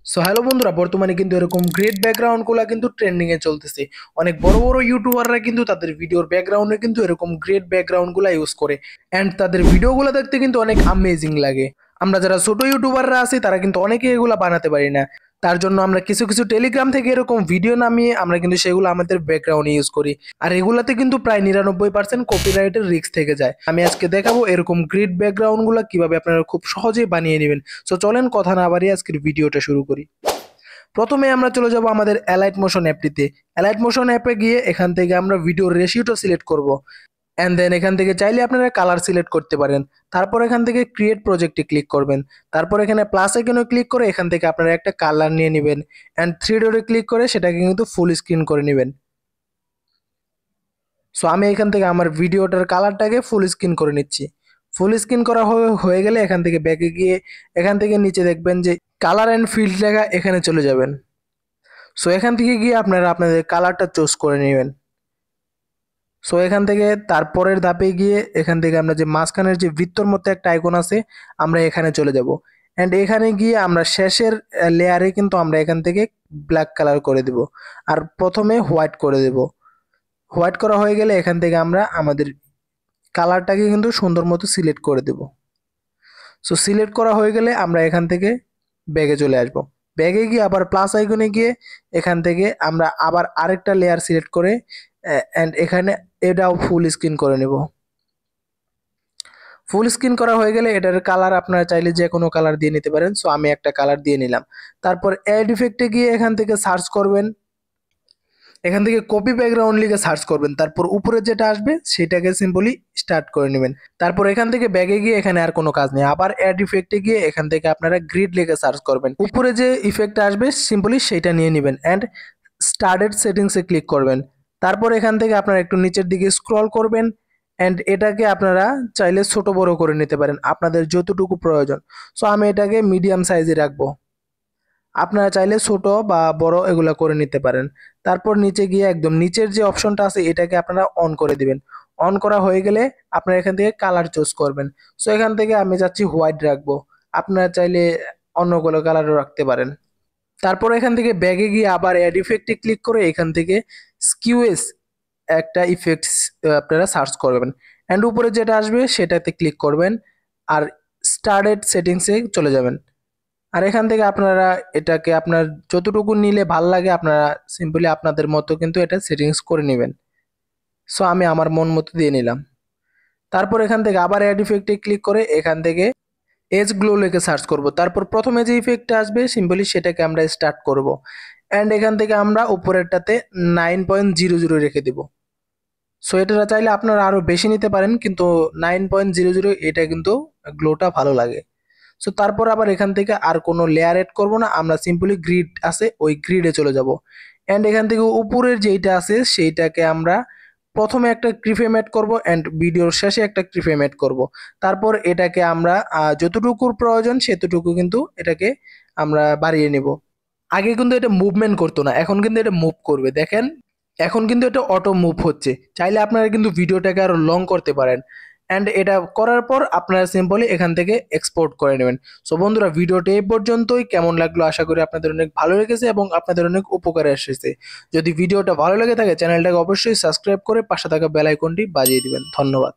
So hello বন্ধুরা, বর্তমানে কিন্তু এরকম গ্রেট ব্যাকগ্রাউন্ডগুলো কিন্তু ট্রেন্ডিং এ চলতেছে। অনেক বড় বড় ইউটিউবাররা কিন্তু তাদের ভিডিওর ব্যাকগ্রাউন্ডে কিন্তু এরকম গ্রেট ব্যাকগ্রাউন্ডগুলো ইউজ করে, অ্যান্ড তাদের ভিডিওগুলো দেখতে কিন্তু অনেক অ্যামেজিং লাগে। আমরা যারা ছোট ইউটিউবাররা আছি তারা কিন্তু অনেকে এগুলা বানাতে পারি না। তার জন্য আমরা কিছু কিছু টেলিগ্রাম থেকে এরকম ভিডিও নামিয়ে আমরা কিন্তু সেগুলো আমাদের ব্যাকগ্রাউন্ডে ইউজ করি। আর এগুলাতে কিন্তু প্রায় 99% কপিরাইটের রিস্ক থেকে যায়। আমি আজকে দেখাবো এরকম গ্রেট ব্যাকগ্রাউন্ডগুলো কিভাবে আপনারা খুব সহজেই বানিয়ে নেবেন। সো চলেন কথা না বাড়িয়ে আজকের ভিডিওটা শুরু করি। প্রথমে আমরা চলে যাব আমাদের অ্যালাইট মোশন অ্যাপটিতে। অ্যালাইট মোশন অ্যাপে গিয়ে এখান থেকে আমরা ভিডিওর রেশিওটা সিলেক্ট করব, অ্যান্ড দেন এখান থেকে চাইলে আপনারা কালার সিলেক্ট করতে পারেন। তারপর এখান থেকে ক্রিয়েট প্রজেক্টে ক্লিক করবেন। তারপর এখানে প্লাস আইকনে ক্লিক করে এখান থেকে আপনারা একটা কালার নিয়ে নেবেন, অ্যান্ড থ্রি ডটে ক্লিক করে সেটাকে কিন্তু ফুল স্ক্রিন করে নেবেন। সো আমি এখান থেকে আমার ভিডিওটার কালারটাকে ফুল স্ক্রিন করে নিচ্ছি। ফুল স্ক্রিন করা হয়ে গেলে এখান থেকে ব্যাকে গিয়ে এখান থেকে নিচে দেখবেন যে কালার অ্যান্ড ফিল্ড লেখা, এখানে চলে যাবেন। সো এখান থেকে গিয়ে আপনারা আপনাদের কালারটা চুজ করে নেবেন। সো এখান থেকে তারপরের ধাপে গিয়ে এখান থেকে আমরা যে মাঝখানের যে বৃত্তর মধ্যে একটা আইকন আছে, আমরা এখানে চলে যাব, অ্যান্ড এখানে গিয়ে আমরা শেষের লেয়ারে কিন্তু আমরা এখান থেকে ব্ল্যাক কালার করে দেব, আর প্রথমে হোয়াইট করে দেব। হোয়াইট করা হয়ে গেলে এখান থেকে আমরা আমাদের কালারটাকে কিন্তু সুন্দর মতো সিলেক্ট করে দেব। সো সিলেক্ট করা হয়ে গেলে আমরা এখান থেকে ব্যাগে চলে আসব। ব্যাগে গিয়ে আবার প্লাস আইকনে গিয়ে এখান থেকে আমরা আবার আরেকটা লেয়ার সিলেক্ট করে অ্যান্ড এখানে এটাও ফুল স্ক্রিন করে নেব। ফুল স্ক্রিন করা হয়ে গেলে এটার কালার আপনারা চাইলে যে কোনো কালার দিয়ে নিতে পারেন। সো আমি একটা কালার দিয়ে নিলাম। তারপর অ্যাড ইফেক্টে গিয়ে এখান থেকে সার্চ করবেন, এখান থেকে কপি ব্যাকগ্রাউন্ড লিখে সার্চ করবেন। তারপর উপরে যেটা আসবে সেটাকে সিম্পলি স্টার্ট করে নেবেন। তারপর এখান থেকে ব্যাগে গিয়ে এখানে আর কোনো কাজ নেই, আবার অ্যাড ইফেক্টে গিয়ে এখান থেকে আপনারা গ্রিড লিখে সার্চ করবেন। উপরে যে ইফেক্ট আসবে সিম্পলি সেটা নিয়ে নেবেন, অ্যান্ড স্টার্টেড সেটিংসে ক্লিক করবেন। তারপর এখান থেকে আপনারা একটু নিচের দিকে স্ক্রল করবেন, অ্যান্ড এটাকে আপনারা চাইলে ছোট বড় করে নিতে পারেন আপনাদের যতটুকু প্রয়োজন। সো আমি এটাকে মিডিয়াম সাইজে রাখবো, আপনারা চাইলে ছোট বা বড় এগুলা করে নিতে পারেন। তারপর নিচে গিয়ে একদম নিচের যে অপশনটা আছে এটাকে আপনারা অন করে দিবেন। অন করা হয়ে গেলে আপনারা এখান থেকে কালার চুজ করবেন। সো এখান থেকে আমি চাচ্ছি হোয়াইট রাখবো, আপনারা চাইলে অন্য কোনো কালারও রাখতে পারেন। তারপর এখান থেকে ব্যাগে গিয়ে আবার অ্যাড ইফেক্টে ক্লিক করে এখান থেকে স্কিউএস একটা ইফেক্টস আপনারা সার্চ করবেন, অ্যান্ড উপরে যেটা আসবে সেটাতে ক্লিক করবেন আর স্টার্টেড সেটিংসে চলে যাবেন। আর এখান থেকে আপনারা এটাকে আপনার যতটুকু নিলে ভাল লাগে আপনারা সিম্পলি আপনাদের মতো কিন্তু এটা সেটিংস করে নেবেন। সো আমি আমার মন মতো দিয়ে নিলাম। তারপর এখান থেকে আবার অ্যাড ইফেক্টে ক্লিক করে এখান থেকে এজ গ্লো লিখে সার্চ করব। তারপর প্রথমে যে ইফেক্টটা আসবে সিম্পলি সেটাকে আমরা স্টার্ট করব, অ্যান্ড এখান থেকে আমরা উপরেরটাতে 9.00 রেখে দেব। সো এটা চাইলে আপনারা আরও বেশি নিতে পারেন, কিন্তু 9.00 এটা কিন্তু গ্লোটা ভালো লাগে। সো তারপর আবার এখান থেকে আর কোনো লেয়ার এড করব না, আমরা সিম্পলি গ্রিড আছে ওই গ্রিডে চলে যাব, অ্যান্ড এখান থেকে উপরের যেইটা আছে সেইটাকে আমরা প্রথমে একটা কিফ্রেম এড করব, অ্যান্ড ভিডিওর শেষে একটা কিফ্রেম এড করব। তারপর এটাকে আমরা যতটুকুর প্রয়োজন সেতটুকু কিন্তু এটাকে আমরা বাড়িয়ে নেব। আগে কিন্তু এটা মুভমেন্ট করতো না, এখন কিন্তু এটা মুভ করবে। দেখেন এখন কিন্তু এটা অটো মুভ হচ্ছে। চাইলে আপনারা কিন্তু ভিডিওটাকে আরো লং করতে পারেন, অ্যান্ড এটা করার পর আপনারা সিম্পলি এখান থেকে এক্সপোর্ট করে নেবেন। সো বন্ধুরা, ভিডিওটা এই পর্যন্তই। কেমন লাগলো আশা করি আপনাদের অনেক ভালো লেগেছে এবং আপনাদের অনেক উপকারে এসেছে। যদি ভিডিওটা ভালো লেগে থাকে চ্যানেলটাকে অবশ্যই সাবস্ক্রাইব করে পাশে থাকা বেল আইকনটি বাজিয়ে দিবেন। ধন্যবাদ।